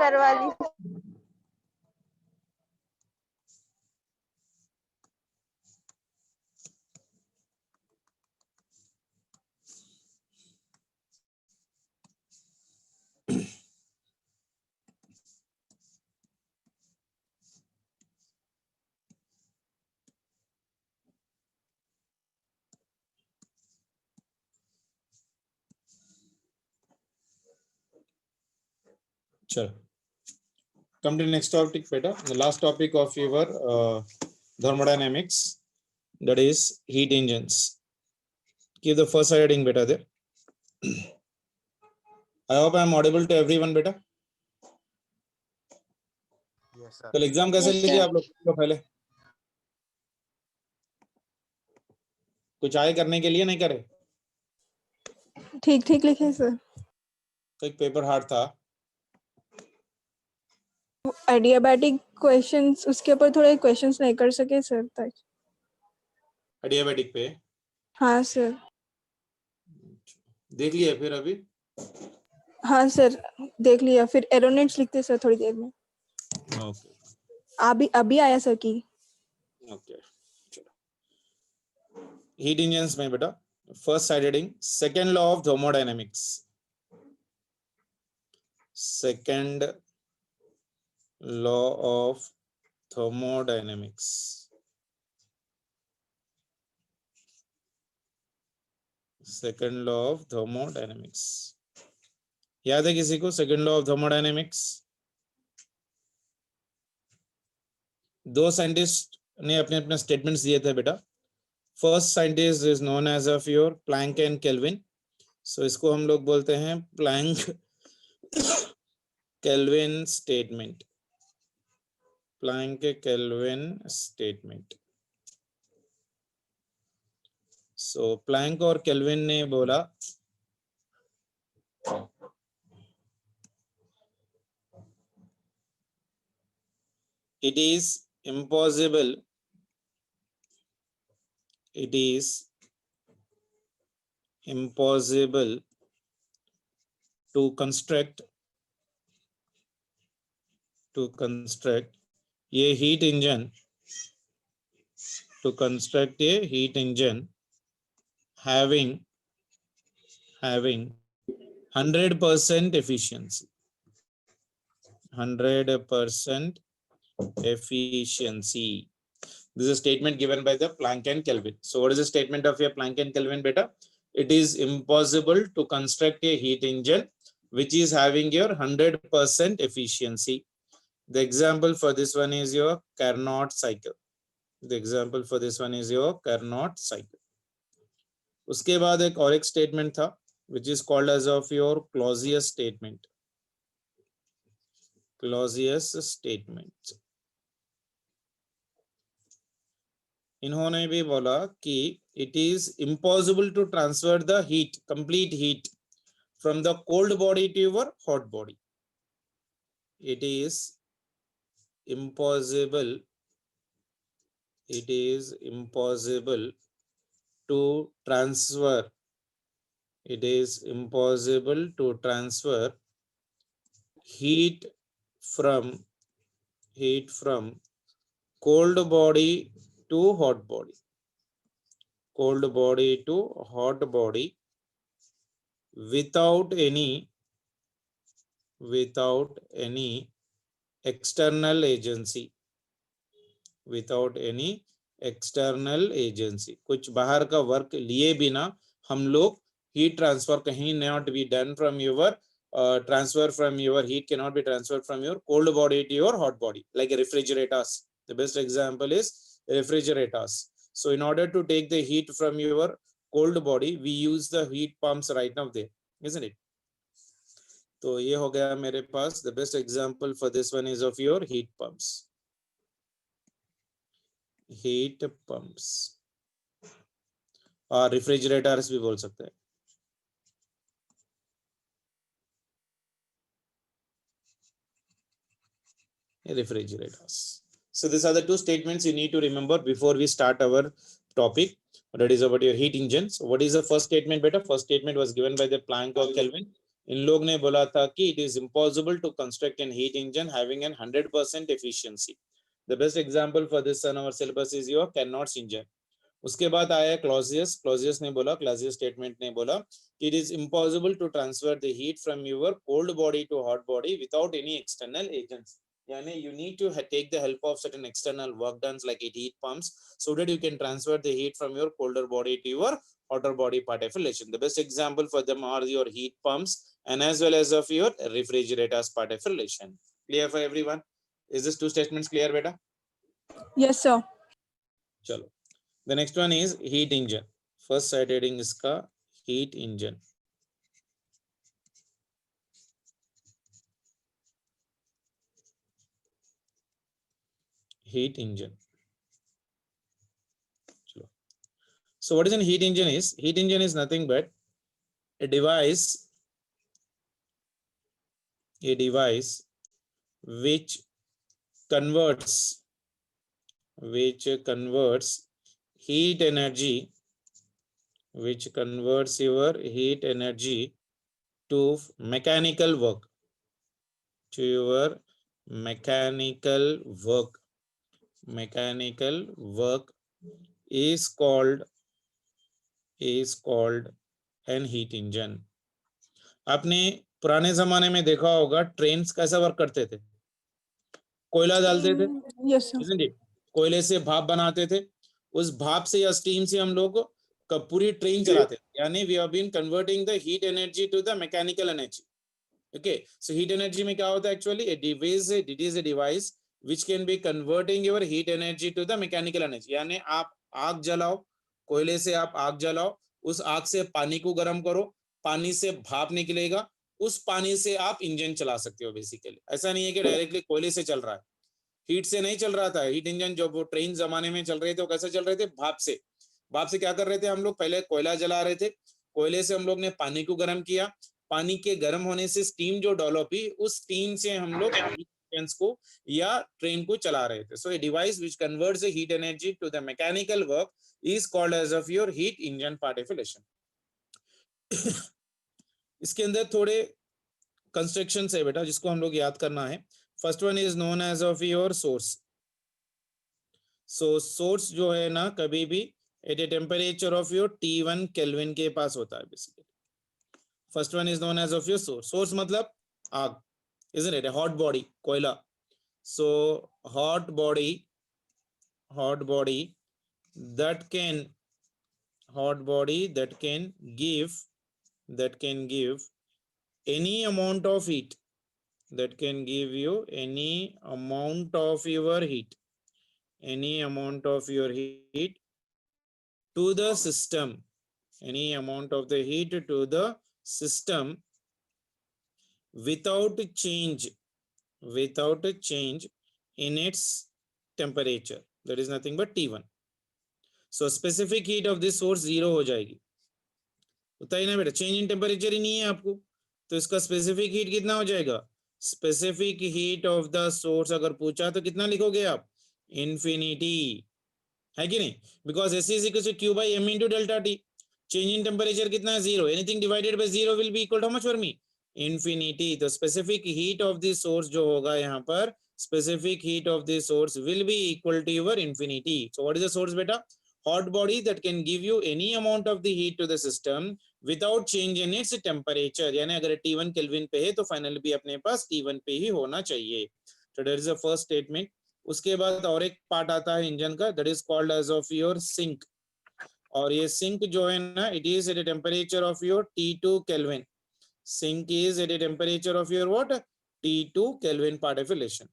करवा ली। Sure. Come to the next topic, beta. The last topic of your thermodynamics, that is heat engines. Give the first heading, beta. There. I hope I am audible to everyone, beta. Yes, sir. कल exam कैसे Yes, लीजिए sir. आप लोग तो पहले कुछ आए करने के लिए नहीं करे ठीक ठीक लिखे सर। तो एक पेपर हार्ड था एडियाबैटिक क्वेश्चंस उसके ऊपर थोड़े क्वेश्चंस नहीं कर सके सर तक। एडियाबैटिक पे हाँ सर। देख लिया फिर अभी हाँ सर देख लिया, फिर एरोनेट्स लिखते सर थोड़ी देर में। ओके अभी आया सर की। ओके चलो हीट इंजन्स में बेटा first side heading second law of thermodynamics second law of thermodynamics second law of thermodynamics याद है किसी को सेकंड लॉ ऑफ थर्मोडायनेमिक्स दो साइंटिस्ट ने अपने अपने स्टेटमेंट्स दिए थे बेटा first scientist is known as of your Planck and Kelvin so इसको हम लोग बोलते हैं Planck Kelvin statement Planck Kelvin statement so Planck और केल्विन ने बोला it is impossible to construct a heat engine having 100% efficiency 100% efficiency. This is a statement given by the Planck and Kelvin. So what is the statement of your Planck and Kelvin beta? It is impossible to construct a heat engine which is having your 100% efficiency. The example for this one is your Carnot cycle. उसके बाद एक और एक statement था which is called as of your Clausius statement. इन्होंने भी बोला कि it is impossible to transfer the heat, complete heat from the cold body to your hot body. It is impossible to transfer heat from cold body to hot body without any external agency कुछ बाहर का work लिए बिना हम लोग heat transfer कहीं not be done from your transfer from your heat cannot be transferred from your cold body to your hot body like refrigerators. The best example is refrigerators. So in order to take the heat from your cold body we use the heat pumps right now there, isn't it? तो ये हो गया मेरे पास the best example for this one is of your heat pumps और refrigerators भी बोल सकते हैं refrigerators. So these are the two statements you need to remember before we start our topic, that is about your heat engines. What is the first statement beta? First statement was given by the Planck or Kelvin. इन लोग ने बोला था कि it is impossible to construct an heat engine having an 100% efficiency. The best example for this on our syllabus is your Carnot's engine. उसके बाद आया Clausius. Clausius ने बोला, क्लॉजियस स्टेटमेंट ने बोला कि it is impossible to transfer the heat from your cold body to hot body without any external agents. यानी you need to take the help of certain external work done like heat pumps so that you can transfer the heat from your colder body to your hotter body part of relation. The best example for them are your heat pumps and as well as of your refrigerators part of relation. Clear for everyone? Is this two statements clear, beta? Yes, sir. Chalo. The next one is heat engine. First sight heading iska heat engine. Heat engine. Chalo. So what is a heat engine is? Heat engine is nothing but a device which converts heat energy, which converts your heat energy to mechanical work, to your mechanical work. Mechanical work is called an heat engine. आपने पुराने जमाने में देखा होगा trains कैसा work करते थे, कोयला डालते थे, Yes, sir. isn't it? कोयले से भाप बनाते थे, उस भाप से या स्टीम से हम लोग पूरी ट्रेन चलाते थे. यानी we have been converting the heat energy to the mechanical energy. Okay, so heat energy में क्या होता है actually? It is a device which can be converting your heat energy to the mechanical energy. यानी आप आग जलाओ, कोयले से आप आग जलाओ, उस आग से पानी को गर्म करो, पानी से भाप निकलेगा, उस पानी से आप इंजन चला सकते हो बेसिकली. ऐसा नहीं है कि डायरेक्टली कोयले से चल रहा है, हीट से नहीं चल रहा था. हीट इंजन जो वो ट्रेन जमाने में चल रहे थे वो कैसे चल रहे थे? भाप से. भाप से क्या कर रहे थे हम लोग? पहले कोयला जला रहे थे, कोयले से हम लोग ने पानी को गर्म किया, पानी के गर्म होने से स्टीम जो डेवलप हुई, उस स्टीम से हम लोग इंजन्स को या ट्रेन को चला रहे थे. So a device which converts the heat energy to the mechanical work is called as of your heat engine particulation. इसके अंदर थोड़े कंस्ट्रक्शंस है बेटा जिसको हम लोग याद करना है. First one is known as of your source. So source जो है ना कभी भी at a temperature of your T1 kelvin के पास होता है basically. First one is known as of your source. Source matlab aag, isn't it? A hot body, koila. So hot body that can give any amount of heat, that can give you any amount of your heat, to the system, any amount of the heat to the system without change in its temperature, that is nothing but T1. So specific heat of this source 0 हो जाएगी. होता ही ना बेटा, change in temperature ही नहीं है आपको, तो इसका स्पेसिफिक हीट कितना हो जाएगा? Specific heat of the source अगर पूछा तो कितना लिखोगे आप? इंफिनिटी, है कि नहीं? Because S is equal to Q by M into delta T. Change in temperature कितना है? 0. Anything divided by 0 will be equal to how much for me? Infinity. तो specific heat of the source जो होगा यहाँ पर, specific heat of the source will be equal to your infinity. So what is the source बेटा? Hot body that can give you any amount of the heat to the system without change in its temperature. यानी अगर T1 kelvin पे है तो finally भी अपने पास T1 पे ही होना चाहिए. तो that is the first statement. उसके बाद और एक पार्ट आता है इंजन का, that is called as of your sink. और ये सिंक जो है ना, it is at a temperature of your T2 kelvin. Sink is at a temperature of your what? T2 kelvin particulation.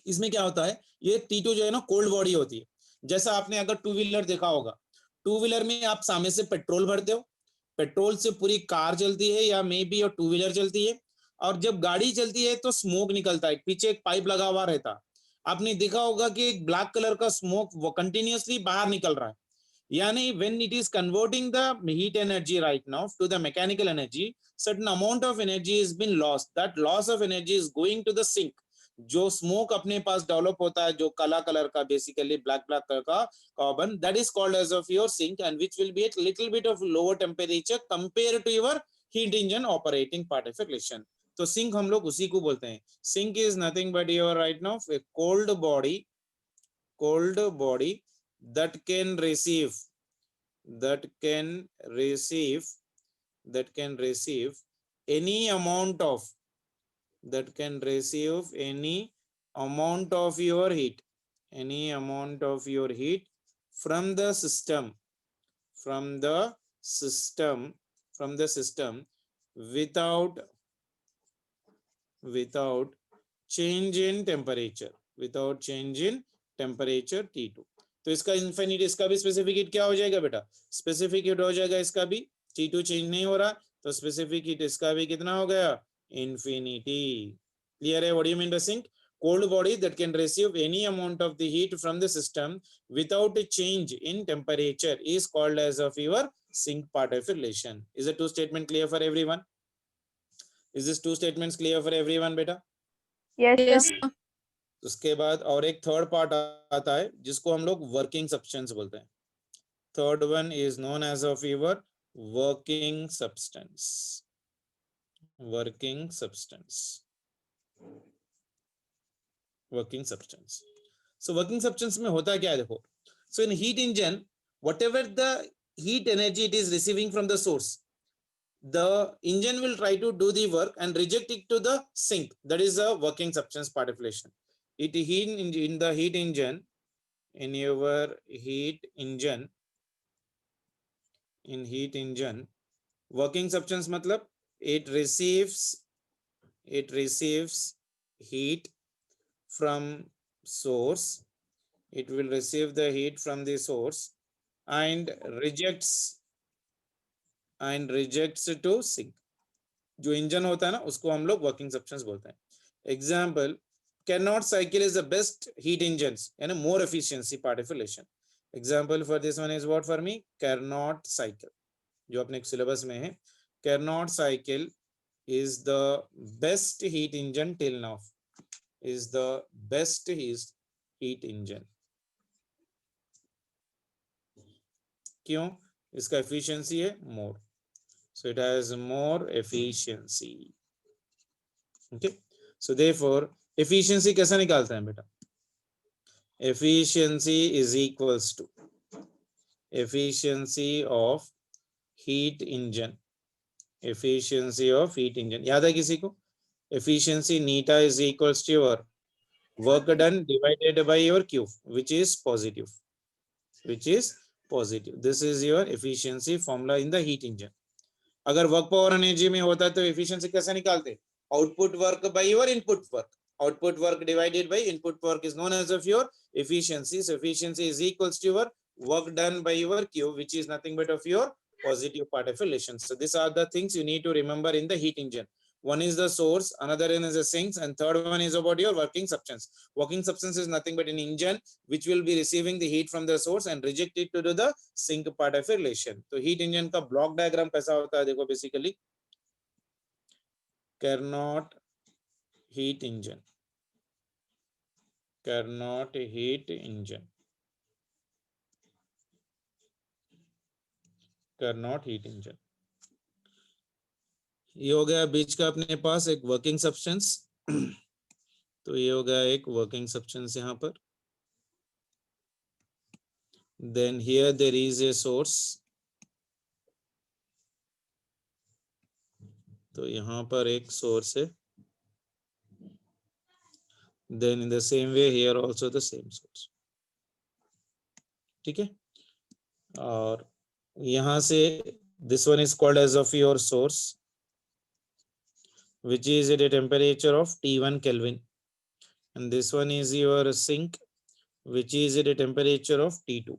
इसमें क्या होता है, ये T2 जो है ना कोल्ड बॉडी होती है. जैसा आपने अगर टू व्हीलर देखा होगा, टू व्हीलर में आप सामने से पेट्रोल भरते हो, पेट्रोल से पूरी कार चलती है या मे बी और टू व्हीलर चलती है, और जब गाड़ी चलती है तो स्मोक निकलता है, पीछे एक पाइप लगा हुआ रहता है. आपने देखा होगा कि एक ब्लैक कलर का स्मोक वो कंटिन्यूअसली बाहर निकल रहा है. यानी when it is converting the heat energy right now to the mechanical energy, certain amount of energy has been lost. That loss of energy is going to the sink. जो smoke अपने पास develop होता है, जो काला colour का basically black colour का carbon, that is called as of your sink and which will be at little bit of lower temperature compared to your heat engine operating part of relation. तो sink हम लोग उसी को बोलते हैं. Sink is nothing but your right now a cold body that can receive any amount of your heat, from the system without change in temperature T2. तो इसका infinite, इसका भी स्पेसिफिक हीट क्या हो जाएगा बेटा? स्पेसिफिक हीट हो जाएगा इसका भी. T2 चेंज नहीं हो रहा तो स्पेसिफिक हीट इसका भी कितना हो गया? इन्फिनिटी. क्लियर है? What do you mean by sink? Cold body that can receive any amount of the heat from the system without a change in temperature is called as of your sink part of relation. Is the two statement clear for everyone? Is this two statements clear for everyone beta? Yes, Yes, sir. sir. उसके बाद और एक third part आता है जिसको हम लोग working substance बोलते हैं. Third one is known as of your working substance. Working substance. So working substance में होता क्या है देखो. So in heat engine whatever the heat energy it is receiving from the source, the engine will try to do the work and reject it to the sink. That is a working substance part of relation. In the heat engine, in your heat engine, working substance matlab it receives heat from source. It will receive the heat from the source and rejects to sink. जो engine होता है ना उसको हम लोग working substance बोलते हैं. Example, Carnot cycle is the best heat engines and a more efficiency part of relation. Example for this one is what for me? Carnot cycle. जो अपने syllabus में है. Carnot cycle is the best heat engine till now. Is the best heat engine. क्यों? इसका efficiency है more. So it has more efficiency. Okay. So therefore efficiency कैसा निकालते हैं बेटा? Efficiency is equals to efficiency of heat engine. याद है किसी को? Efficiency neta is equals to your work done divided by your Q, which is positive. This is your efficiency formula in the heat engine. अगर work power energy में होता है तो efficiency कैसे निकालते? Output work by your input work. Output work divided by input work is known as of your efficiency. So efficiency is equals to your work done by your Q, which is nothing but of your positive part of relation. So these are the things you need to remember in the heat engine. One is the source, another one is the sinks, and third one is about your working substance. Working substance is nothing but an engine which will be receiving the heat from the source and reject it to do the sink part of relation. So heat engine का block diagram कैसा होता है देखो basically. Carnot heat engine. ये हो गया बीच का अपने पास एक वर्किंग सब्सटेंस. तो ये हो गया एक वर्किंग सब्सटेंस यहाँ पर. Then here there is a source. तो यहाँ पर एक सोर्स है. Then in the same way here also the same source. ठीक है. और यहाँ से this one is called as of your source, which is at a temperature of T1 Kelvin, and this one is your sink, which is at a temperature of T2,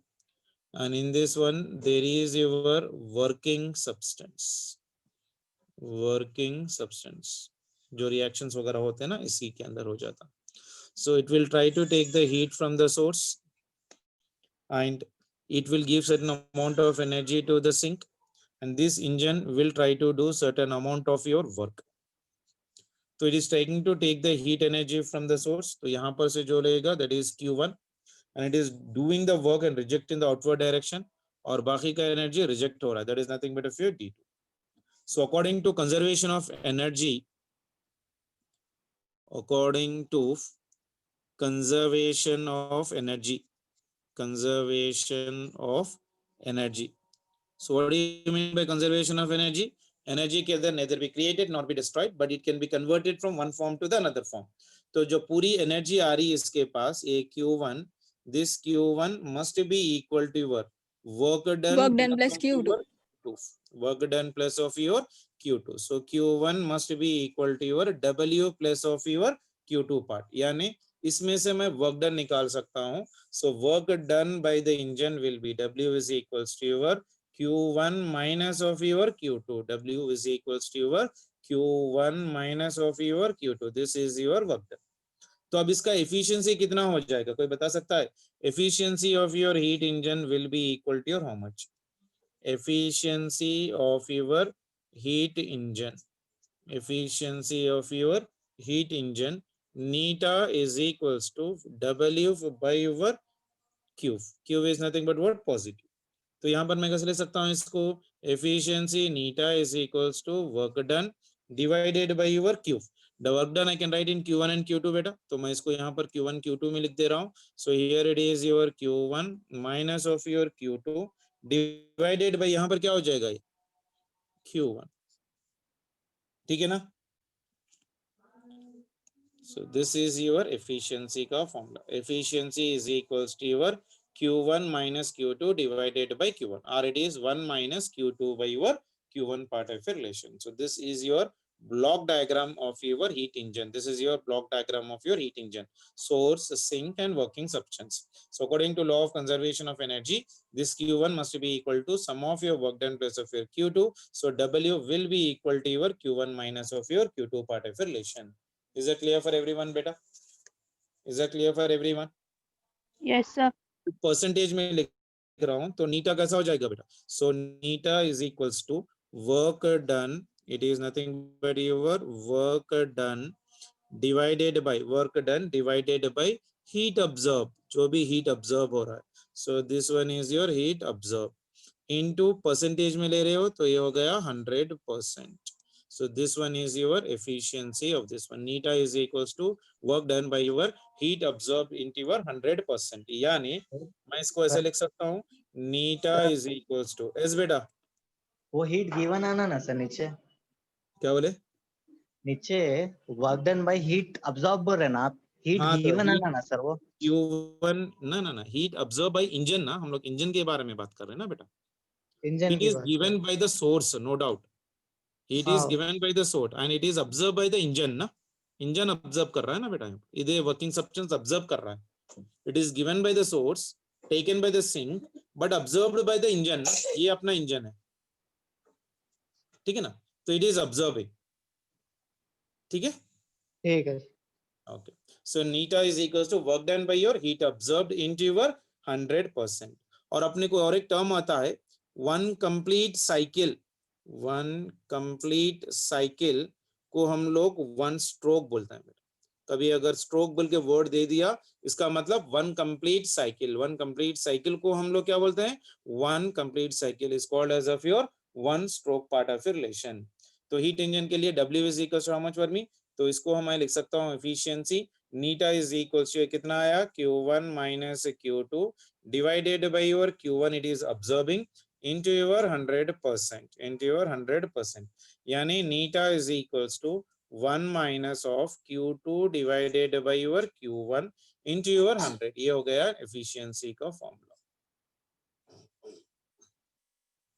and in this one there is your working substance. जो reactions वगैरह होते हैं ना इसी के अंदर हो जाता. So it will try to take the heat from the source and it will give certain amount of energy to the sink, and this engine will try to do certain amount of your work. So it is trying to take the heat energy from the source. तो यहाँ पर से जो लेगा that is Q1, and it is doing the work and rejecting the outward direction, और बाकी का energy reject हो रहा है, that is nothing but a few T2. So according to conservation of energy, according to conservation of energy, conservation of energy. So what do you mean by conservation of energy? Energy can neither be created nor be destroyed, but it can be converted from one form to the another form. तो जो पूरी energy आ रही है इसके पास ये Q1, this Q1 must be equal to your work done Work done plus of Q2. your Q2, work done plus of your Q2. So Q1 must be equal to your W plus of your Q2 part. यानी इसमें से मैं work done निकाल सकता हूं. So work done by the engine will be W is equals to your Q1 minus of your Q2. W is equals to your Q1 minus of your Q2. This is your work done. तो अब इसका efficiency कितना हो जाएगा, कोई बता सकता है? Efficiency of your heat engine will be equal to your how much? Efficiency of your heat engine, efficiency of your heat engine, neta is equals to W by your Q. Q is nothing but what? Positive. तो यहाँ पर मैं कैसे ले सकता हूँ इसको? Efficiency neta is equals to work done divided by your Q. The work done I can write in Q1 and Q2 बेटा, तो मैं इसको यहाँ पर Q1 Q2 में लिख दे रहा हूँ. So here it is your Q1 minus of your Q2 divided by यहाँ पर क्या हो जाएगा ये? Q1. ठीक है ना? So this is your efficiency का formula. Efficiency is equals to your Q1 minus Q2 divided by Q1, or it is 1 minus Q2 by your Q1 part of a relation. So this is your block diagram of your heat engine. This is your block diagram of your heat engine. Source, sink and working substance. So according to law of conservation of energy, this Q1 must be equal to sum of your work done plus of your Q2. So W will be equal to your Q1 minus of your Q2 part of a relation. Is that clear for everyone, beta? Is that clear for everyone? Yes, sir. Percentage में लिख रहा हूं तो नीटा कैसा हो जाएगा बेटा? So eta is equals to work done, it is nothing but your work done divided by, work done divided by heat observe, जो भी हीट ऑब्जर्व हो रहा है. So this one is your heat observe into percentage में ले रहे हो तो ये हो गया 100%. So this one is your efficiency of this one. Neta is equals to work done by your heat absorbed into your 100%. यानी मैं इसको ऐसे लिख सकता हूँ, neta is equals to S बेटा. वो हीट गिवन आना ना सर नीचे, क्या बोले? नीचे work done by heat absorb बोल रहे ना आप, हीट हाँ, तो गिवन heat आना ना सर वो Q1 ना heat absorbed by engine ना, हम लोग इंजन के बारे में बात कर रहे हैं ना बेटा. इंजन It की is बात given by the source, no doubt. It is हाँ given by the source and it is observed by the engine ना. इंजन ऑब्जर्व कर रहा है ना बेटा, इधर वर्किंग सब्सटेंस ऑब्जर्व कर रहा है. It is given by the source, taken by the sink, but observed by the engine. ये अपना इंजन है, ठीक है ना? तो इट इज ऑब्जर्विंग. ठीक है, ठीक है. Okay. So eta is equals to work done by your heat observed into your 100%. और अपने को और एक टर्म आता है one complete cycle. One complete cycle को हम लोग वन स्ट्रोक बोलते हैं. कभी अगर स्ट्रोक बोल के वर्ड दे दिया, इसका मतलब one complete cycle. One complete cycle को हम लोग क्या बोलते हैं? One complete cycle is called as of your one stroke part of relation. तो हीट इंजन के लिए W is equal to how much for me? तो इसको हम लिख सकता हूँ efficiency eta is equal to कितना आया? Q1 minus Q2 divided by your Q1 it is observing into your 100%, into your 100%. यानी eta is equals to 1 minus of Q2 divided by your Q1 into your 100. ये हो गया efficiency का formula.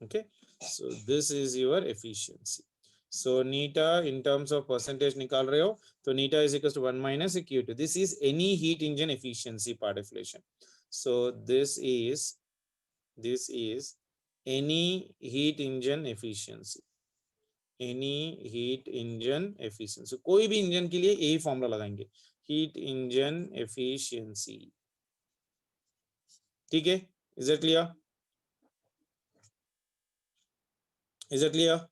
Okay, so this is your efficiency. So neta in terms of percentage निकाल रहे हो तो neta is equals to 1 minus Q2. This is any heat engine efficiency part relation. So this is any heat engine efficiency. Any heat engine efficiency, कोई भी engine के लिए यही formula लगाएंगे, हीट इंजन एफिशिएंसी. ठीक है, is it clear? Is it clear?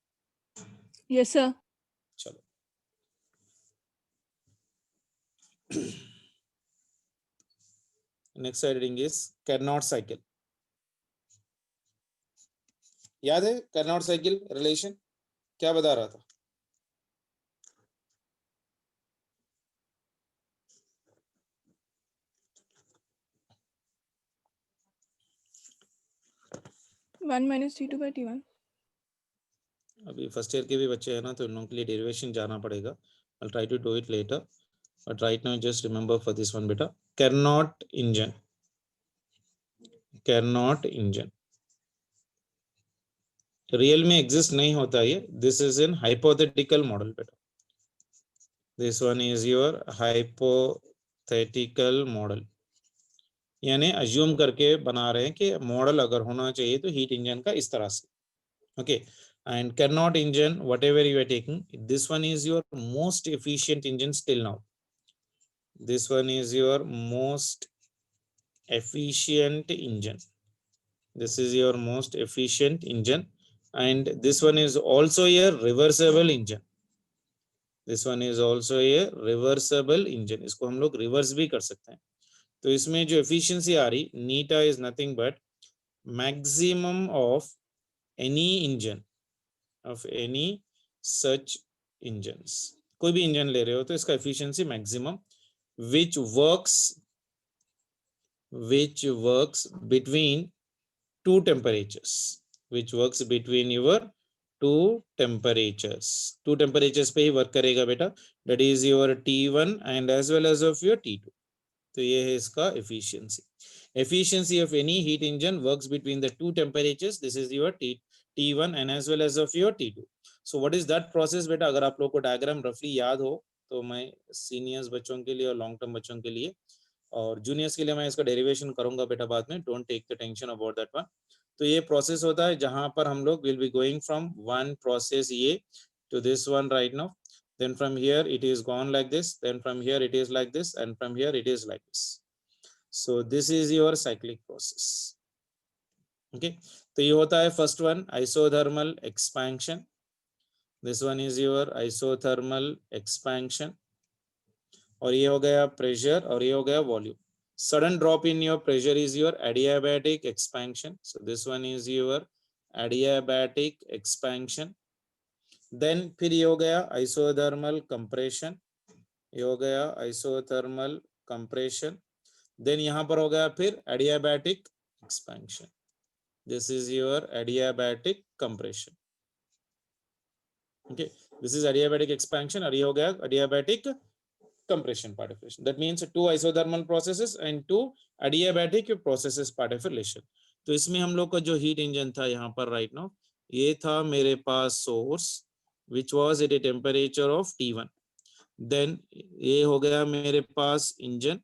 Yes, sir. चलो. Next heading is Carnot cycle. याद है कार्नोट साइकिल रिलेशन? क्या बता रहा था? One minus T2 by T1. अभी फर्स्ट ईयर के भी बच्चे हैं ना, तो उन लोगों के लिए डेरिवेशन जाना पड़ेगा. I'll try to do it later, but right now just remember for this one beta. Carnot engine. Carnot engine. Real में एग्जिस्ट नहीं होता ये. This is in hypothetical model बेटा. This one is your hypothetical model, यानी assume करके बना रहे हैं कि मॉडल अगर होना चाहिए तो हीट इंजन का इस तरह से. Okay. And Carnot engine, whatever you are taking, this one is your most efficient engine still now. This one is your most efficient engine. This is your most efficient engine, and this one is also a reversible engine. This one is also a reversible engine. इसको हम लोग reverse भी कर सकते हैं. तो इसमें जो efficiency आ रही, neta is nothing but maximum of any engine, of any such engines. कोई भी इंजन ले रहे हो तो इसका efficiency maximum which works between two temperatures, which works between your two temperatures. Two temperatures पे ही work करेगा बेटा. That is your T1 and as well as of your T2. तो ये है इसका efficiency. Efficiency of any heat engine works between the two temperatures. This is your T1 and as well as of your T2. So what is that process बेटा? अगर आप लोग को diagram रफली याद हो तो मैं सीनियर्स बच्चों के लिए और लॉन्ग टर्म बच्चों के लिए और जूनियर्स के लिए मैं इसका डेरिवेशन करूंगा बेटा बाद में. Don't take the tension about that one. तो ये प्रोसेस होता है जहां पर हम लोग will be going from one process ये to this one right now. Then from here it is gone like this, then from here it is like this, and from here it is like this. So this is your cyclic process. Okay, तो ये होता है first one isothermal expansion. This one is your isothermal expansion. और ये हो गया pressure और ये हो गया volume. Sudden drop in your pressure is your adiabatic expansion. So this one is your adiabatic expansion. Then फिर ये हो गया isothermal compression. ये हो गया isothermal compression. Then यहाँ पर हो गया फिर adiabatic expansion. This is your adiabatic compression. Okay, this is adiabatic expansion और ये हो गया adiabatic compression part of relation. That means two isothermal processes and two adiabatic processes part of relation. तो इसमें हम लोग का जो हीट इंजन था यहाँ पर राइट नाउ, ये था मेरे पास source which was at a temperature of T1. Then ये हो गया मेरे पास इंजन,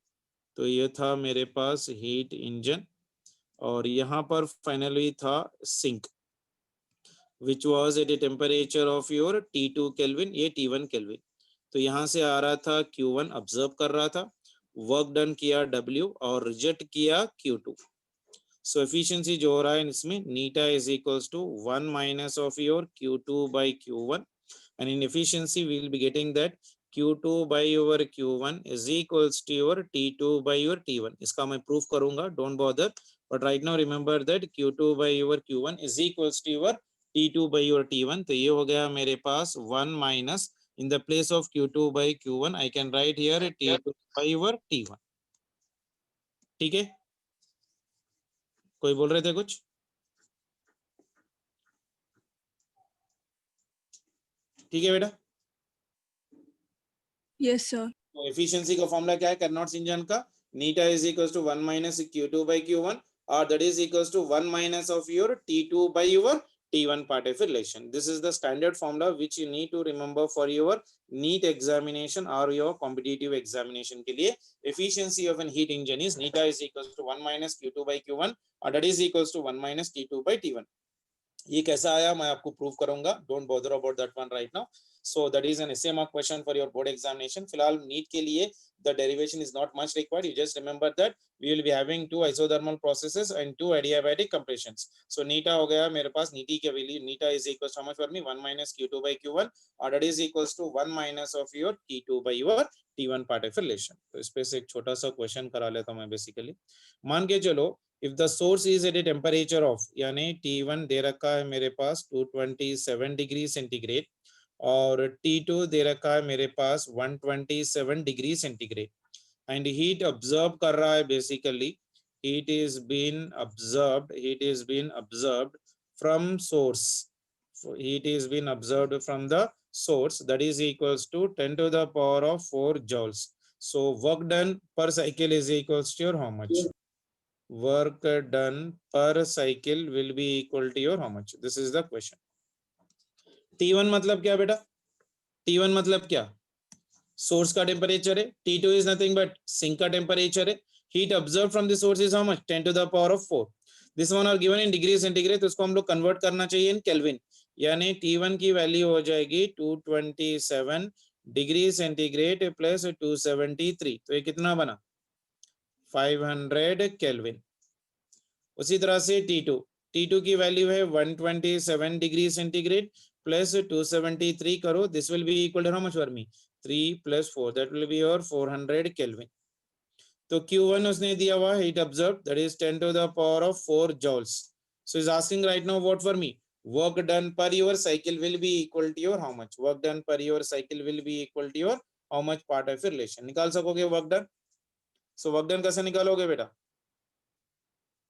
तो ये था मेरे पास हीट इंजन. और यहाँ पर फाइनली था sink which was at a temperature of your T2 Kelvin, ये T1 Kelvin. तो यहाँ से आ रहा था Q1 ऑब्जर्व कर रहा था, वर्क डन किया W और रिजेक्ट किया Q2. सो एफिशिएंसी जो हो रहा है इसमें eta is equals to 1 minus of your Q2 by Q1, and in efficiency we will be getting that Q2 by your Q1 is equals to your T2 by your T1. इसका मैं proof करूंगा, don't bother, but right now remember that Q2 by your Q1 is equals to your T2 by your T1. तो ये हो गया मेरे पास 1 minus in the place of Q2 by Q1 I can write here T2 by your T1. ठीक है, कोई बोल रहे थे कुछ? ठीक है बेटा. Yes, sir. तो एफिशिएंसी का फॉर्मूला क्या है कार्नोट्स इंजन का? Eta is equals to 1 minus Q2 by Q1 or that is equals to 1 minus of your T2 by your T1 part of relation. This is the standard formula which you need to remember for your NEET examination or your competitive examination के लिए. Efficiency of an heat engine is neta is equals to 1 minus Q2 by Q1 or that is equals to 1 minus T2 by T1. ये कैसा आया मैं आपको prove करूंगा, don't bother about that one right now. So that is an SA mark question for your board examination. फिलहाल NEET के लिए the derivation is not much required. You just remember that we will be having two isothermal processes and two adiabatic compressions. So eta हो गया मेरे पास, नीटी के value eta is equals to how much for me 1 minus Q2 by Q1 और that is equals to 1 minus of your T2 by your T1 part of relation. तो इस पे से एक छोटा सा क्वेश्चन करा लेता हूं मैं बेसिकली. मान के चलो if the source is at a temperature of, यानी T1 दे रखा है मेरे पास 227 डिग्री सेंटीग्रेड और T2 दे रखा है मेरे पास 127 degree centigrade and heat observe कर रहा है basically heat is being observed from source. Heat is being observed from the source, that is equals to 10 to the power of 4 joules. So work done per cycle is equals to your how much? Work done per cycle will be equal to your how much? This is the question. T1 मतलब क्या बेटा? T1 मतलब क्या? Source का temperature है. T2 is nothing but sink का temperature है. Heat observed from the source is how much? 10 to the power of 4. This one are given in degree centigrade, तो इसको हम लोग कन्वर्ट करना चाहिए इन केल्विन. यानी T1 की वैल्यू हो जाएगी 227 डिग्री सेंटीग्रेड प्लस 273. तो ये कितना बना? 500 केल्विन. उसी तरह से T2 की वैल्यू है 127 डिग्री सेंटीग्रेड प्लस 273 करो. This will be equal to how much for me? 3 + 4, that will be your 400 Kelvin. तो Q1 उसने दिया हुआ heat observed, that is 10 to the power of 4 joules. So is asking right now what for me? Work done per your cycle will be equal to your how much? Work done per your cycle will be equal to your how much part of your relation. निकाल सकोगे work done? So work done कैसे निकालोगे बेटा?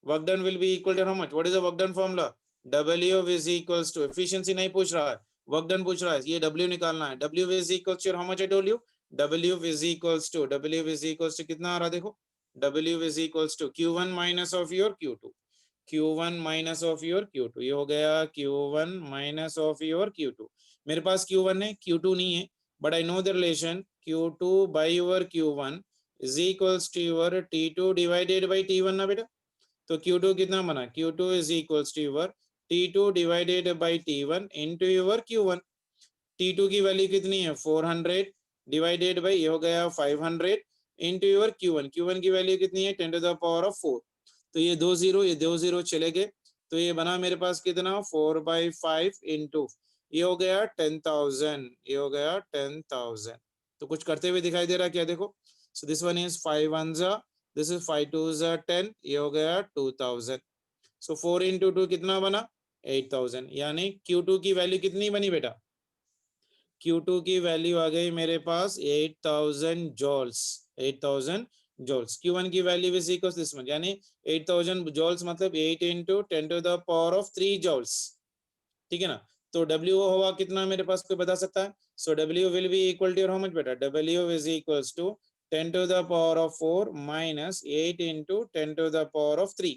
Work done will be equal to how much? What is the work done formula? W is equals to, efficiency नहीं पूछ रहा है, work done पूछ रहा है. ये W निकालना है. W is equals to how much I told you? W is equals to कितना आ रहा देखो? W is equals to Q1 minus of your Q2. Q1 minus of your Q2. ये हो गया Q1 minus of your Q2. मेरे पास Q1 है, Q2 नहीं है, but I know the relation Q2 by your Q1 is equals to your T2 divided by T1 ना बेटा. तो Q2 कितना बना? Q2 is equals to your T2 divided by T1 into your Q1. T2 की value कितनी है? 400 divided by ये हो गया 500 into your Q1. Q1 की वैल्यू कितनी है? 10 to the power of 4. तो ये 2 0 चले गए. तो ये बना मेरे पास कितना? 4/5 into ये हो गया 10,000. ये हो गया 10,000. तो कुछ करते हुए दिखाई दे रहा क्या? देखो. So this one is 5 1s, this is 5 2s 10. ये हो गया 2000. So 4 into 2 कितना बना? 8000. यानी Q2 की वैल्यू कितनी बनी बेटा? Q2 की वैल्यू आ गई मेरे पास 8000 जॉल्स. 8000 जॉल्स. Q1 की value is equal to this much, यानी 8000 जॉल्स मतलब 8 into 10 to the power of 3 joules. ठीक है ना? तो W होगा कितना मेरे पास, कोई बता सकता है? So W will be equal to how much बेटा? W is equals to 10 to the power of 4 minus 8 into 10 to the power of 3.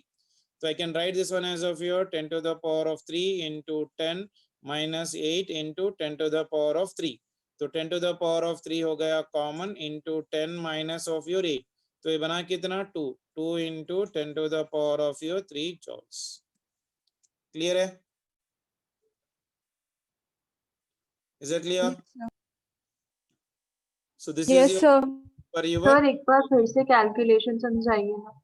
So I can write this one as of your 10 to the power of 3 into 10 minus 8 into 10 to the power of 3. तो 10 to the power of 3 हो गया common into 10 minus of your 8. तो ये बना कितना? 2 into 10 to the power of your 3 joules. Clear है? Is that clear? So this Yes, is sir. for your. Sir एक बार फिर से कैलकुलेशन समझाइए ना.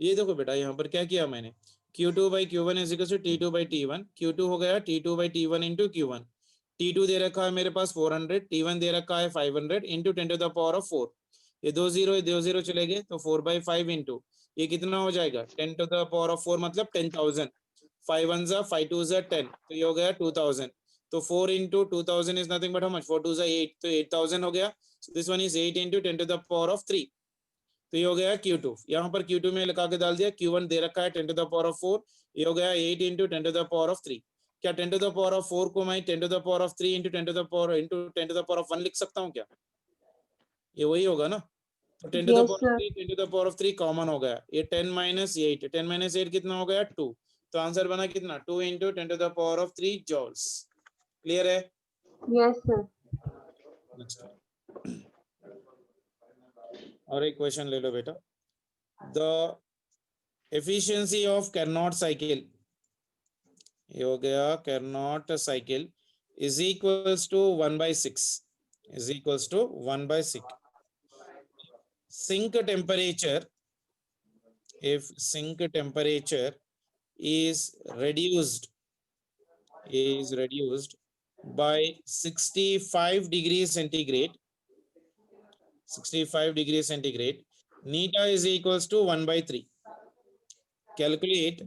ये देखो बेटा यहाँ पर क्या किया मैंने, Q2 by Q1 is equal to T2 by T1. Q2 हो गया T2 by T1 into Q1. T2 दे रखा है मेरे पास 400, T1 दे रखा है 500 into 10 to the power of 4. ये 2 0 चले गए तो 4/5 into ये कितना हो जाएगा? 10 to the power of 4 मतलब 10,000. 5 1s 5 2s 10, तो ये हो गया 2000. तो 4 into 2000 is nothing but how much? 4 2s 8, तो 8000 हो गया. So this one is 8 into 10 to the power of 3. तो ये हो गया Q2. यहाँ पर Q2 में लगा के डाल दिया. Q1 दे रखा है 10 to the power of 4. ये हो गया 8 into 10 to the power of 3. क्या 10 to the power of 4 को मैं 10 to the power of 3 into 10 to the power into 10 to the power of 1 लिख सकता हूँ क्या? ये वही होगा ना. तो 10 to the power of 3 10 to the power of 3 common हो गया. ये 10 minus 8, 10 minus 8 कितना हो गया? 2. तो आंसर बना कितना? 2 into 10 to the power of 3 joules. Clear है? Yes sir. नेक्स्ट और एक क्वेश्चन ले लो बेटा. The efficiency of Carnot cycle, ये हो गया Carnot cycle is equals to 1/6. Is equals to 1/6. Sink temperature, if sink temperature is reduced by 65 degrees centigrade, 65 degrees centigrade, neta is equals to 1/3. calculate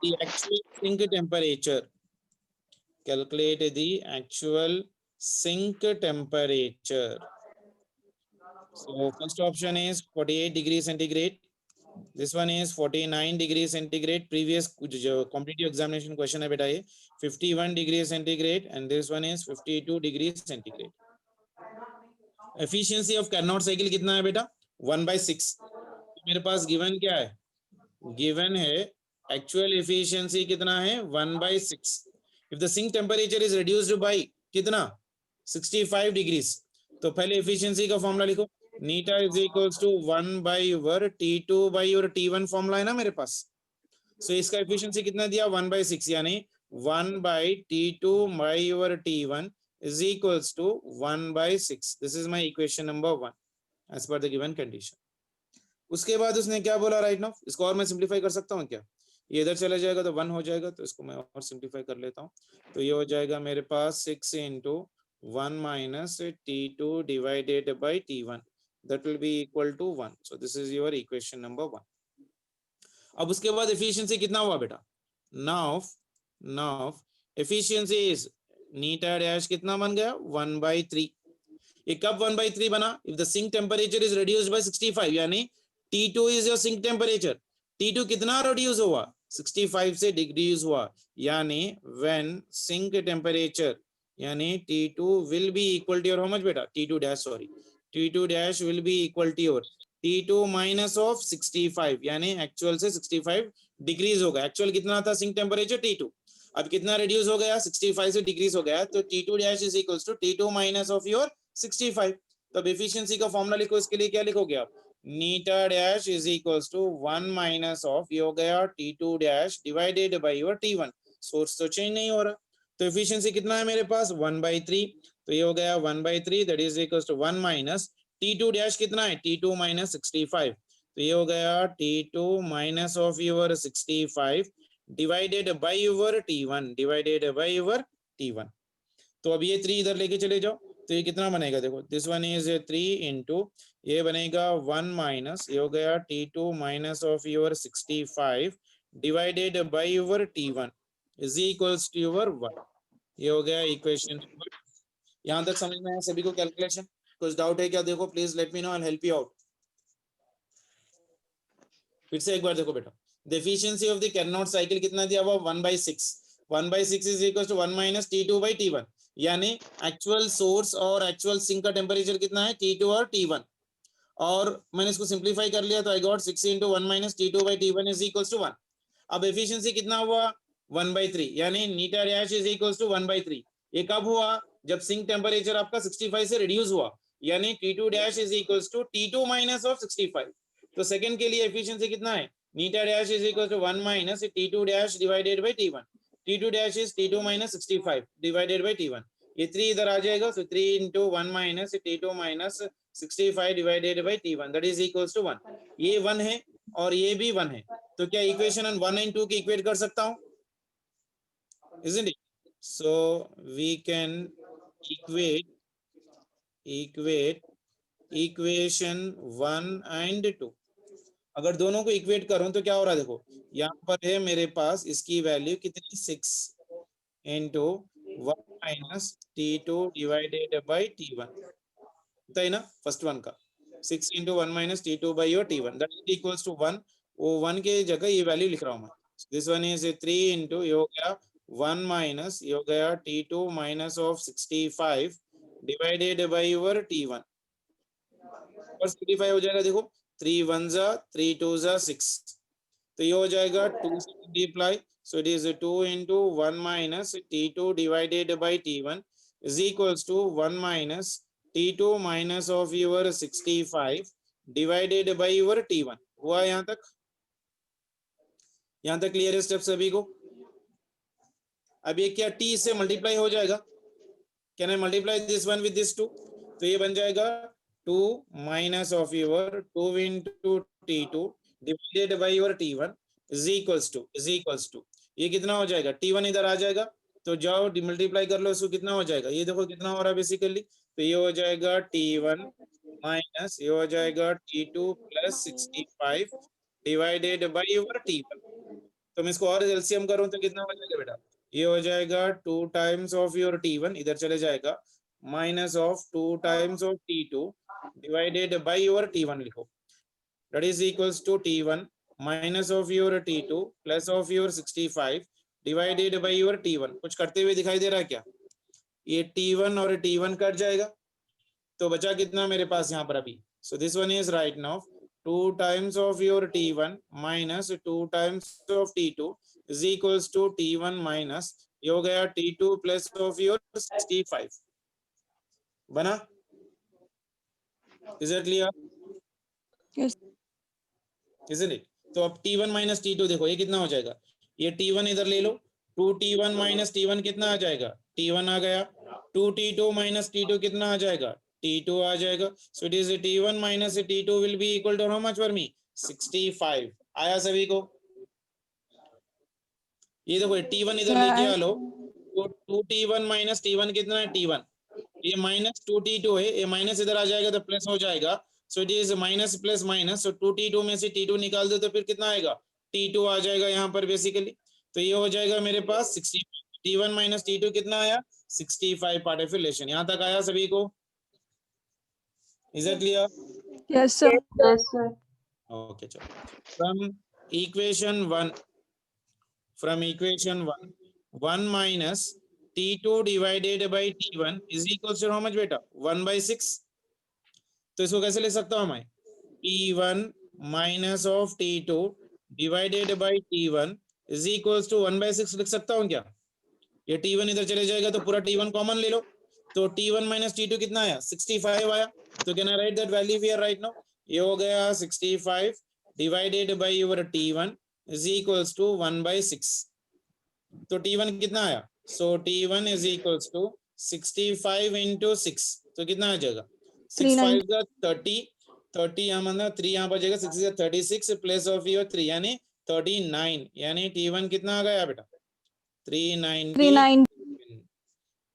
the actual sink temperature. Calculate the actual sink temperature. So first option is 48 degrees centigrade. This one is 49 degrees centigrade. Previous जो competitive examination question है बेटा ये 51 degrees centigrade and this one is 52 degrees centigrade. Efficiency of Carnot cycle कितना है बेटा 1/6. मेरे पास given क्या है? Given है actual efficiency कितना है 1/6. If the sink temperature is reduced by कितना 65 degrees. तो पहले efficiency का फॉर्मूला लिखो. Neta is equals to 1/your T2 by your T1 formula है ना मेरे पास. So इसका efficiency कितना दिया 1/6 यानी 1/T2 by your T1 is equals to 1/6. This is my equation number 1 as per the given condition. उसके बाद उसने क्या बोला राइट नाउ. इसको और मैं सिंप्लीफाई कर सकता हूँ क्या? ये इधर चला जाएगा तो 1 हो जाएगा. तो इसको मैं और सिंप्लीफाई कर लेता हूँ. तो ये हो जाएगा मेरे पास 6 into 1 minus T2 divided by T1. That will be equal to 1. So this is your equation number 1. अब उसके बाद efficiency कितना हुआ बेटा? Now efficiency is neta dash कितना बन गया 1/3. ये कब 1/3 बना? If the sink temperature is reduced by 65 यानी T2 is your sink temperature. T2 कितना reduce हुआ? 65 से decrease हुआ यानी when sink temperature यानी T2 will be equal to your how much बेटा? T2 dash sorry. T2 dash will be equal to your T2 minus of 65 यानी actual से 65 decrease होगा. एक्चुअल कितना था सिंक टेम्परेचर T2. अब कितना रिड्यूस हो गया 65 से डिक्रीज हो गया. तो T2 dash is equals to T2 minus of your 65. तो अब एफिशिएंसी का फॉर्मूला लिखो. इसके लिए क्या लिखोगे आप? नीटा dash is equals to 1 minus of ये हो गया T2 dash divided by your T1. Source तो चेंज नहीं हो रहा. तो एफिशिएंसी कितना है मेरे पास 1/3. तो ये हो गया 1/3 that is equals to 1 minus T2 dash कितना है T2 minus 65. तो ये हो गया T2 minus of your 65 divided by your T1 divided by your T1. तो अब ये 3 इधर लेके चले जाओ. तो ये कितना बनेगा देखो. दिस वन इज 3 into ये बनेगा 1 minus ये हो गया T2 minus of your 65 divided by your T1 is equals to your 1. ये हो गया इक्वेशन. यहां तक समझ में आया सभी को कैलकुलेशन? कुछ डाउट है क्या? देखो please let me know, I will help you out. फिर से एक बार देखो बेटा. The efficiency of the Carnot cycle कितना दिया हुआ 1/6. 1/6 is equal to 1 minus T2 by T1 यानी एक्चुअल सोर्स और एक्चुअल सिंक का टेम्परेचर कितना है T2 और T1. और मैंने इसको सिंप्लीफाई कर लिया तो I got 6 into 1 minus T2 by T1 is equals to 1. अब एफिशिएंसी कितना हुआ 1/3 यानी नीटा डैश इज इक्वल्स टू 1/3. ये कब हुआ? जब सिंक टेम्परेचर आपका 65 से रिड्यूस हुआ यानी T2 dash is equals to T2 minus of 65. तो सेकंड के लिए एफिशिएंसी कितना है? Eta dash is equal to 1 minus T2 dash divided by T1. T2 dash is T2 minus 65 divided by T1. ये 3 इधर आ जाएगा. So 3 into 1 minus T2 minus 65 divided by T1 that is equals to 1. ये 1 है और ये भी 1 है. तो क्या इक्वेशन 1 and 2 की इक्वेट कर सकता हूं? Isn't it? So we can equate equation 1 and 2. अगर दोनों को इक्वेट करूं तो क्या हो रहा है देखो. यहाँ पर है मेरे पास इसकी वैल्यू कितनी 6 into 1 minus T2 divided by T1 होता है ना फर्स्ट वन का. 6 into 1 minus T2 by your T1 that is equals to 1. वो 1 के जगह ये वैल्यू लिख रहा हूं मैं. दिस वन इज 3 into ये हो गया 1 minus ये हो गया T2 minus of 65 divided by your T1. और 65 हो जाएगा देखो. 3 1s 3 2s 6. तो ये हो जाएगा 2 से multiply. So it is 2 into 1 minus T2 divided by T1 is equals to 1 minus T2 minus of your 65 divided by your T1. हुआ यहाँ तक? यहाँ तक क्लियर है स्टेप सभी को? अब ये क्या T से मल्टीप्लाई हो जाएगा. Can I multiply this one with this 2? तो ये बन जाएगा 2 minus of your 2 into T2 divided by your T1 is equals to ये कितना हो जाएगा? T1 इधर आ जाएगा तो जाओ मल्टीप्लाई कर लो इसको. कितना हो जाएगा ये देखो कितना हो रहा है बेसिकली. तो ये हो जाएगा T1 माइनस ये हो जाएगा T2 plus 65 divided by your T1। तो मैं इसको और एलसीएम करूं तो कितना हो जाएगा बेटा? ये हो जाएगा 2 टाइम्स ऑफ योर T1 इधर चले जाएगा, minus of 2 times of T2 divided by your T1 लिखो, that is equals to T1 minus of your T2 plus of your 65 divided by your T1। कुछ करते हुए दिखाई दे रहा है क्या? ये T1 और T1 कट जाएगा तो बचा कितना मेरे पास यहाँ पर अभी? So this one is right now 2 times of your T1 minus 2 times of T2 is equals to T1 minus ये हो गया T2 plus of your 65 बना? Is that clear? Yes. Isn't it? तो अब T1 माइनस T2 देखो ये कितना हो जाएगा, ये T1 इधर ले लो, 2T1 माइनस T1 कितना आ जाएगा? T1 आ गया, 2T2 माइनस T2 कितना आ जाएगा? T2 आ जाएगा। So it is T1 minus T2 will be equal to how much for me? 65। आया सभी को? ये देखो T1 इधर लेके आ लो, तो 2T1 माइनस T1 कितना है? T1, ये माइनस 2T2 है, ये माइनस इधर आ जाएगा तो प्लस हो जाएगा। So it is minus plus minus, so 2T2 में से T2 निकाल दो तो फिर कितना आएगा? T2 आ जाएगा यहाँ पर बेसिकली। तो ये हो जाएगा मेरे पास 60, T1 माइनस T2 कितना आया? 65 पार्ट ऑफ रिलेशन। यहाँ तक आया सभी को? Is it clear? Yes, sir. Yes, sir. Okay चलो, from equation 1 minus T2 divided by T1 is equal to how much बेटा? 1/6। तो इसको कैसे ले सकता हूं मैं? T1 minus of T2 divided by T1 is equal to 1/6 लिख सकता हूं क्या? ये T1 इधर चले जाएगा तो पूरा T1 कॉमन ले लो, तो T1 माइनस T2 कितना आया? 65 आया। तो can I write that value here right now? ये हो गया 65 divided by your T1 is equals to 1/6। तो T1 कितना आया? So T1 is equals to 65 into 6, तो कितना आ जाएगा? 6 5 का 30, 30 यहाँ मतलब 3 यहाँ बचेगा, 6 is 36 प्लस ऑफ योर 3 यानी 39, यानी T1 कितना आ गया बेटा? 390। 390.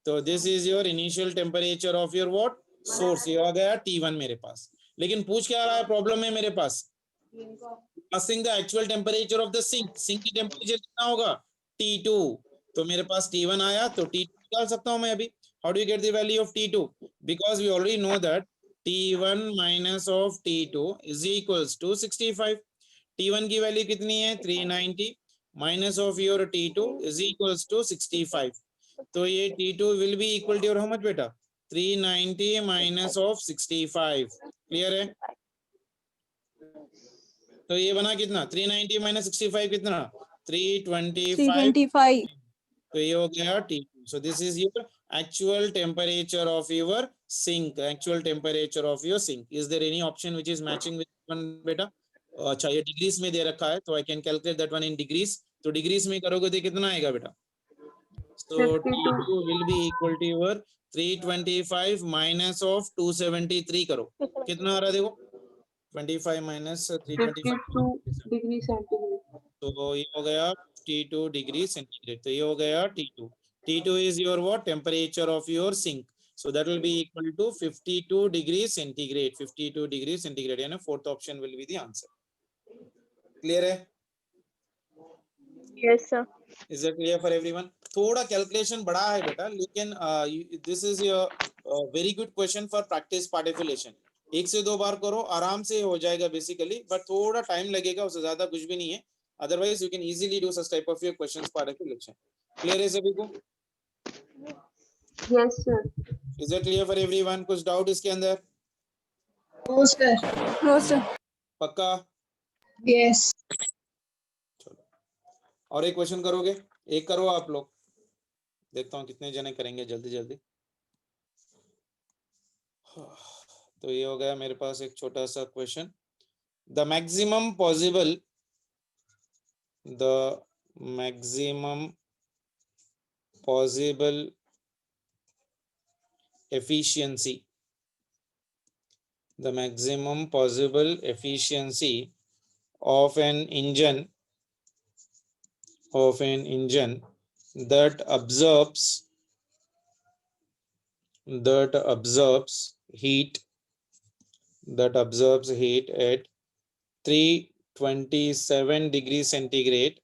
तो this is your initial temperature of your what? Source. ये आ गया T1 मेरे पास। लेकिन पूछ क्या रहा है प्रॉब्लम में मेरे पास? Asking the actual temperature of the sink। Sink की टेम्परेचर कितना होगा? T2। तो मेरे पास T1 आया तो T2 निकाल सकता हूं मैं अभी। How do you get the value of T2? Because we already know that T1 minus of T2 is equals to 65। T1 की वैल्यू कितनी है? 390 minus of your T2 is equals to 65। तो ये T2 will be equal to how much बेटा? 390 minus of 65। Clear है? तो ये बना कितना? 390 माइनस 65 कितना? 325। 325. तो ये हो गया T2। So this is your actual temperature of your sink. Actual temperature of your sink. Is there any option which is matching with one बेटा? अच्छा ये डिग्रीज में दे रखा है तो I can calculate that one in degrees. तो degrees में करोगे तो कितना आएगा बेटा? So 52. T2 will be equal to your 325 minus of 273 करो, कितना आ रहा है देखो? 25 minus 325 52 degree centigrade. तो ये हो गया T2 डिग्री सेंटीग्रेड। तो ये हो गया T2। T2 is your what? Temperature of your sink. So that will be equal to 52 degree centigrade। 52 degree centigrade यानी fourth option will be the answer। Clear है? Yes, sir. Is that clear for everyone? थोड़ा calculation बड़ा है बेटा, लेकिन this is very good question for practice particulation. 1 से 2 बार करो आराम से हो जाएगा बेसिकली, बट थोड़ा टाइम लगेगा, उससे ज्यादा कुछ भी नहीं है। Otherwise you can easily do such type of your questions particulation. Clear है सभी को? Yes, sir. Is it clear for everyone? कुछ डाउट इसके अंदर? No, sir. No, sir. पक्का? Yes. और एक क्वेश्चन करोगे? एक करो आप लोग, देखता हूँ कितने जने करेंगे जल्दी जल्दी। तो ये हो गया मेरे पास एक छोटा सा question. The maximum possible efficiency, the maximum possible efficiency of an engine that absorbs heat that absorbs heat at 327 degrees centigrade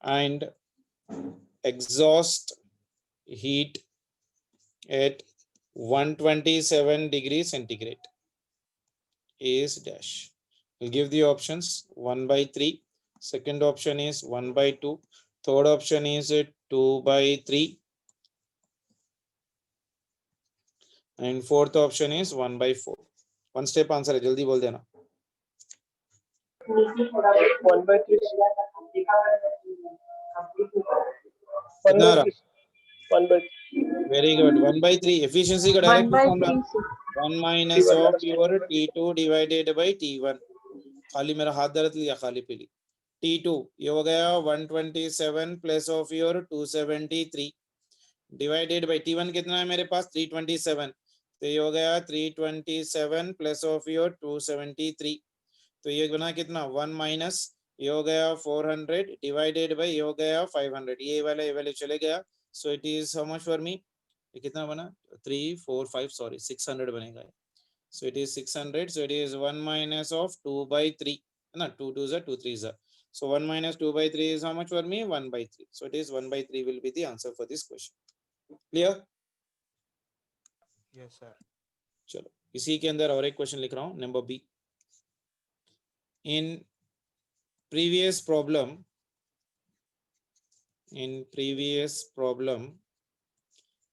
and exhaust heat at 127 degrees centigrade is dash. We'll give the options 1 by 3. Second option is 1 by 2. Third option is 2 by 3. And fourth option is 1 by 4. One step answer है, जल्दी बोल देना. 1 by 3. कितना आ रहा? 1 by 3. Very good. 1 by 3. Efficiency का 1 direct by formula 3 sir. 1 minus of your T2 divided by T1. खाली मेरा हाथ दर्द लिया खाली पीली. T2 ये हो गया 127 plus of your 273 divided by T1 कितना है मेरे पास 327. तो ये हो गया 327 plus of your 273. तो ये बना कितना 1 minus ये हो गया 400 divided by ये हो गया 500. ये वाला चले गया. So it is how much for me? ये कितना बना 3 4 5 sorry 600 बनेगा. So it is 600. So it is 1 minus of 2 by 3. ना 2 2s are 2 3s are. So 1 minus 2 by 3 is how much for me? 1 by 3. So it is 1 by 3 will be the answer for this question. Clear? Yes, sir. चलो इसी के अंदर और एक question लिख रहा हूँ number B. In previous problem,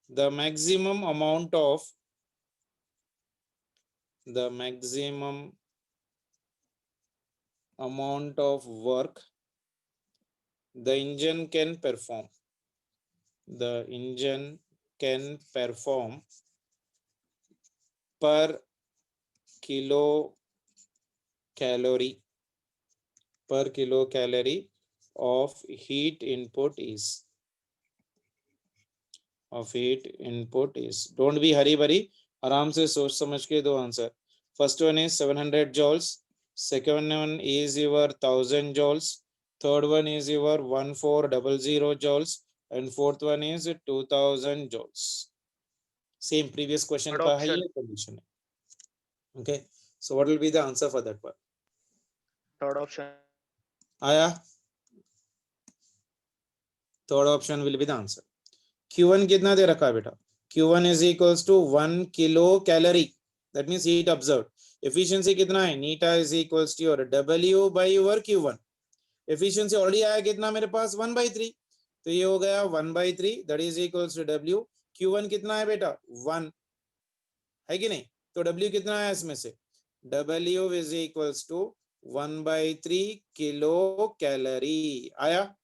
the maximum amount of work the engine can perform. The engine can perform per kilocalorie of heat input is. Don't be hurry bari. आराम से सोच समझ के दो answer. First one is 700 joules. Second one is your 1000 joules. Third one is your 1400 joules. And fourth one is 2000 joules. Same previous question Third का है option. ये condition. Okay. So what will be the answer for that one? Third option. आया? Third option will be the answer. Q1 कितना दे रखा है बेटा? Q1 is equals to 1 kilocalorie. That means heat observed. Efficiency कितना है? Neta is equals to your W by your Q1. Efficiency already आया कितना मेरे पास 1 by 3. तो ये हो गया 1 by 3 that is equals to W. Q1 कितना है बेटा? 1 है कि नहीं? तो W कितना है इसमें से? W is equals to 1 by 3 kilocalorie. आया?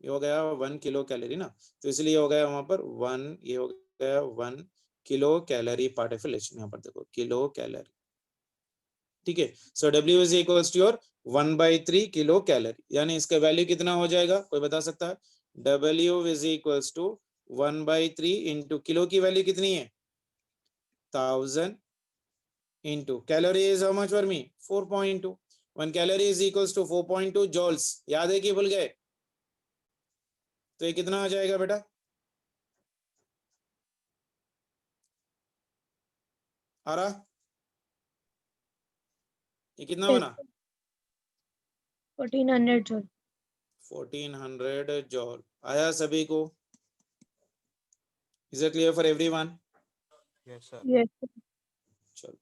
ये हो गया 1 किलो कैलोरी ना, तो इसलिए हो गया वहां पर 1, ये हो गया 1 kilo calorie part of lesson. यहाँ पर देखो किलो कैलोरी. ठीक है. So W is equals to your 1 by 3 kilo calorie. यानी इसका वैल्यू कितना हो जाएगा? कोई बता सकता है? W is equals to 1 by 3 into kilo की वैल्यू कितनी है? 1000 into calorie is how much for me? 4.2. 1 calorie is equals to 4.2 joules. याद है कि भूल गए? तो ये कितना आ जाएगा बेटा? आ रहा? ये कितना बना? 1400 joule. 1400 जॉल. आया सभी को? Is it clear for everyone? Yes, sir. Yes. चलो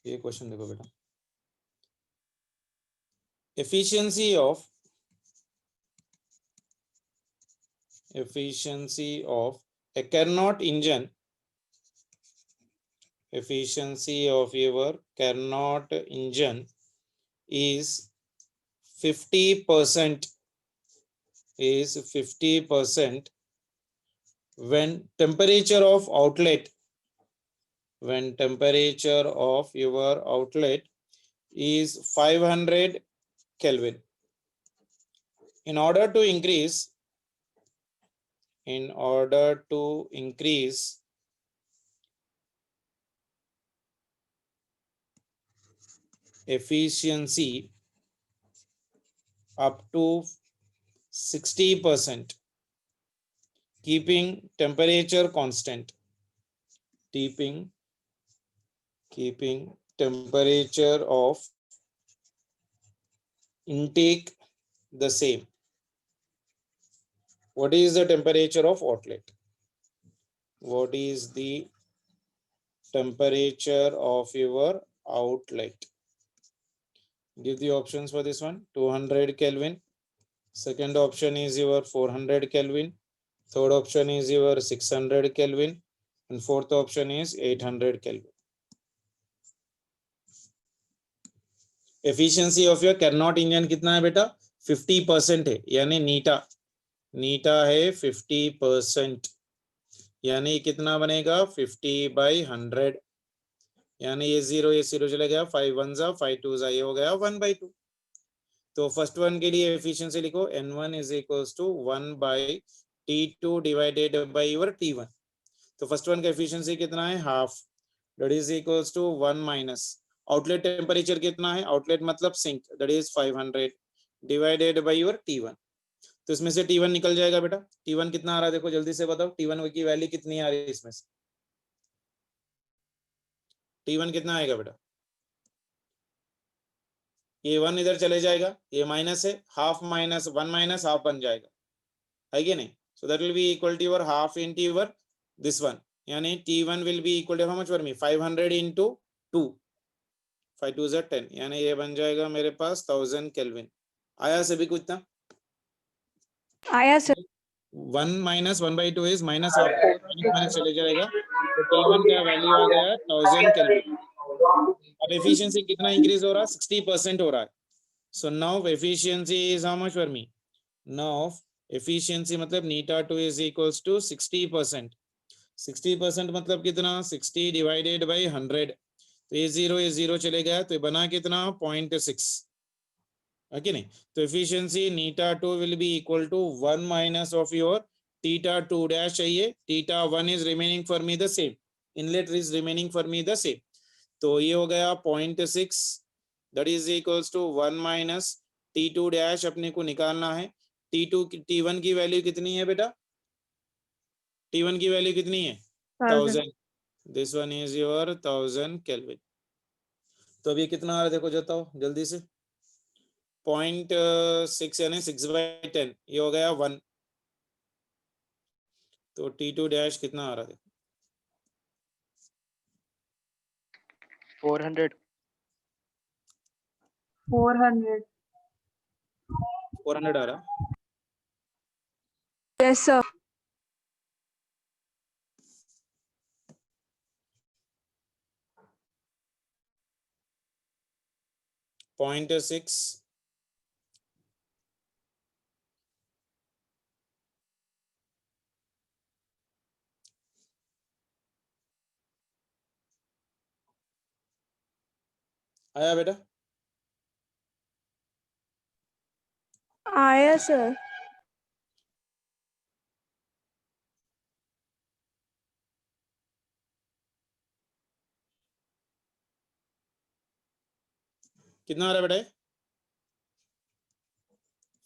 ये क्वेश्चन देखो बेटा. efficiency of a Carnot engine, efficiency of your Carnot engine is 50%, when temperature of your outlet is 500 Kelvin. In order to increase efficiency up to 60%, keeping temperature constant, keeping temperature of intake the same. What is the temperature of outlet? What is the temperature of your outlet? Give the options for this one. 200 Kelvin. Second option is your 400 Kelvin. Third option is your 600 Kelvin. And fourth option is 800 Kelvin. Efficiency of your Carnot engine कितना है बेटा? 50% है, यानी नीटा है 50%, यानी कितना बनेगा 50/100, यानी ये 0 चला गया, 5 1 जा 5 2 जा, ये हो गया 1/2। तो फर्स्ट वन के लिए एफिशिएंसी लिखो N1 is equals to 1/T2 divided by your T1। तो फर्स्ट वन का एफिशिएंसी कितना है? Half, that is equals to 1 minus outlet temperature कितना है? आउटलेट मतलब sink, that is 500 divided by your T1। तो इसमें से T1 निकल जाएगा बेटा। T1 कितना आ रहा है देखो जल्दी से बताओ, T1 की वैल्यू कितनी आ रही है इसमें से? T1 कितना आएगा बेटा? ये 1 इधर चले जाएगा, ये माइनस है, हाफ माइनस 1 माइनस हाफ बन जाएगा, है कि नहीं? So that will be equal to your half into your this one, यानी T1 will be equal to how much for me? 500 into 2, 5 2 is 10, यानी ये बन जाएगा मेरे पास 1000 केल्विन। आया सभी कुछ था? आया sir. 1 minus 1/2 is minus half, minus चले जाएगा, तो T1 का वैल्यू आ गया 1000 केल्विन। अब एफिशिएंसी कितना इंक्रीज हो रहा है? 60% हो रहा है। So now efficiency is how much for me? Now efficiency मतलब η2 is equals to 60%। 60% मतलब कितना? 60 divided by 100, तो ये 0 चले गया, तो ये बना कितना? 0.6, है कि नहीं? तो efficiency η2 will be equal to 1 minus of your θ2 dash चाहिए, θ1 इज remaining for me the same, inlet is remaining for me the same, तो ये हो गया 0.6, that is equals to 1 minus T2 dash अपने को निकालना है। T1 की वैल्यू कितनी है बेटा? T1 की वैल्यू कितनी है? 1000। This one is your 1000 kelvin. तो अभी कितना आ रहा है देखो बताओ जल्दी से। 0.6 यानी 6/10, ये हो गया 1, तो T2 डैश कितना आ रहा है? 400 400 आ रहा। Yes sir. पॉइंट 6 आया बेटा? आया सर। कितना आ रहा है बेटा?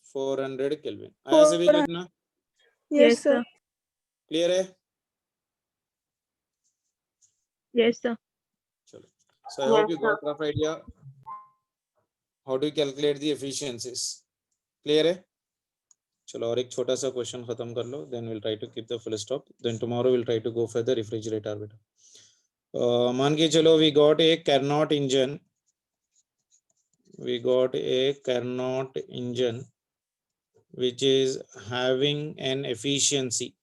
400 केल्विन। आया सभी को इतना? Yes sir. क्लियर है? Yes, sir. चलो, so I hope you got rough idea how to calculate the efficiencies. Clear है? चलो और एक छोटा सा क्वेश्चन खत्म कर लो, then we'll try to keep the full stop, then tomorrow we'll try to go for the refrigerator बेटा। मान के चलो we got a Carnot engine, which is having an efficiency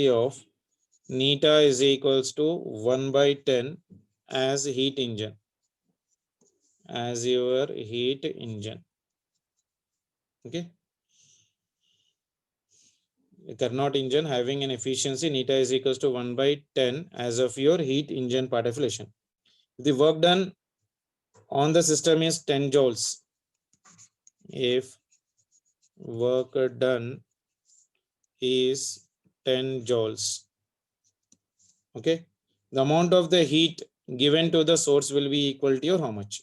of ηta is equals to 1/10 as heat engine, as your heat engine. Okay, a Carnot engine having an efficiency ηta is equals to 1/10 as of your heat engine part of relation. The work done on the system is 10 joules. If work done is 10 joules, Okay, the amount of the heat given to the source will be equal to your how much?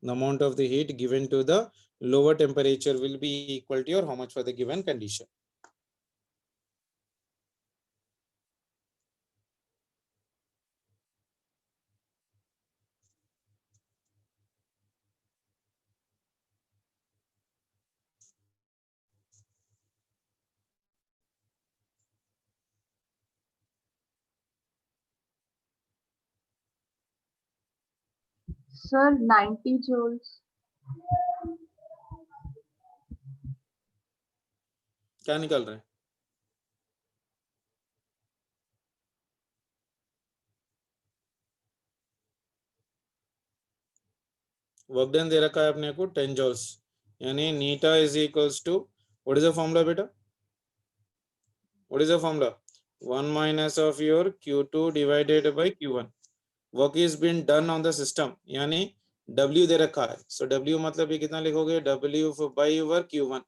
The amount of the heat given to the lower temperature will be equal to your how much for the given condition? Sir, 90 joules. क्या निकल रहा है? Work done they रखा है अपने को 10 joules, यानी eta is equals to, what is the formula बेटा? What is the formula? 1 minus of your Q2 divided by Q1. Work is being done on the system, यानी W दे रखा है, so W मतलब ये कितना लिखोगे? W by your Q1.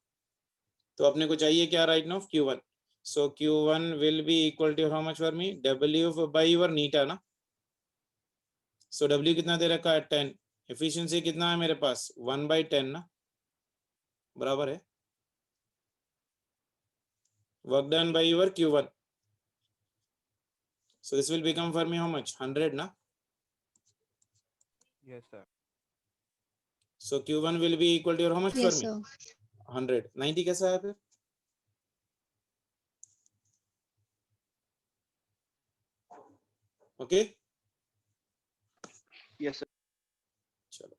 तो अपने को चाहिए क्या right now? Q1. So Q1 will be equal to how much for me? W by your neta ना. So W कितना दे रखा है? 10. Efficiency कितना है मेरे पास? 1 by 10 ना, बराबर है work done by your Q1. So this will become for me how much? 100 na. Yes, sir. So Q1 will be equal to your how much Yes, for me? sir. 100. 90 कैसा है फिर? Okay? Yes, sir. चलो.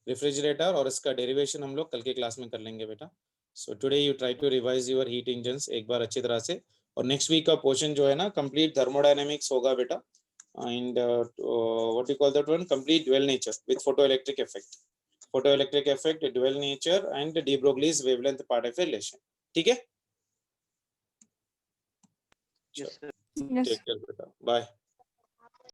Refrigerator और इसका derivation हम लोग कल के क्लास में कर लेंगे बेटा. So today you try to revise your heat engines एक बार अच्छी तरह से, और नेक्स्ट वीक का पोर्शन जो है ना कंप्लीट थर्मोडायनेमिक्स होगा बेटा, and what you call that one, complete dual nature with photoelectric effect, dual nature and de Broglie's wavelength part of relation. ठीक है? Yes, sir. Yes. Take care बेटा, bye.